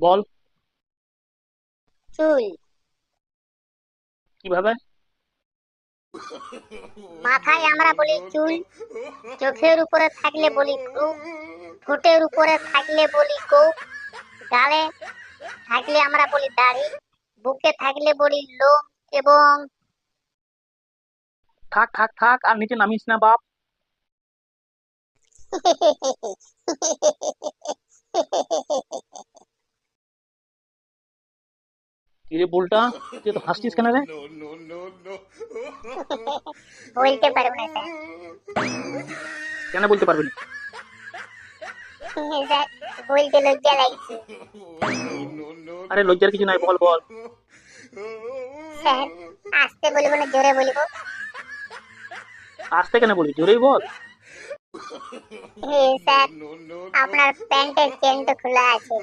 বল। চুল। কিভাবে? মাথায় আমরা বলি চুল, চোখের উপরে থাকলে বলি ভ্রু, ঠোঁটের উপরে থাকলে বলি গোঁফ, গালে থাকলে আমরা বলি দাড়ি, বুকে থাকলে বলি লোম, এবং থাক থাক থাক, আর নিচে নামিস না বাপ। কিরে বুলটা, তুই তো হাসছিস কেন রে? বলতে পারবো না স্যার। কেন বলতে পারবি না? স্যার, বলতে লজ্জা লাগছে। আরে লজ্জার কিছু নাই, বল বল। স্যার, আসতে বলবো না জোরে বলবো? আসতে কেন বলবি, জোরেই বল। স্যার, আপনার প্যান্টের চেন তো খোলা আছে।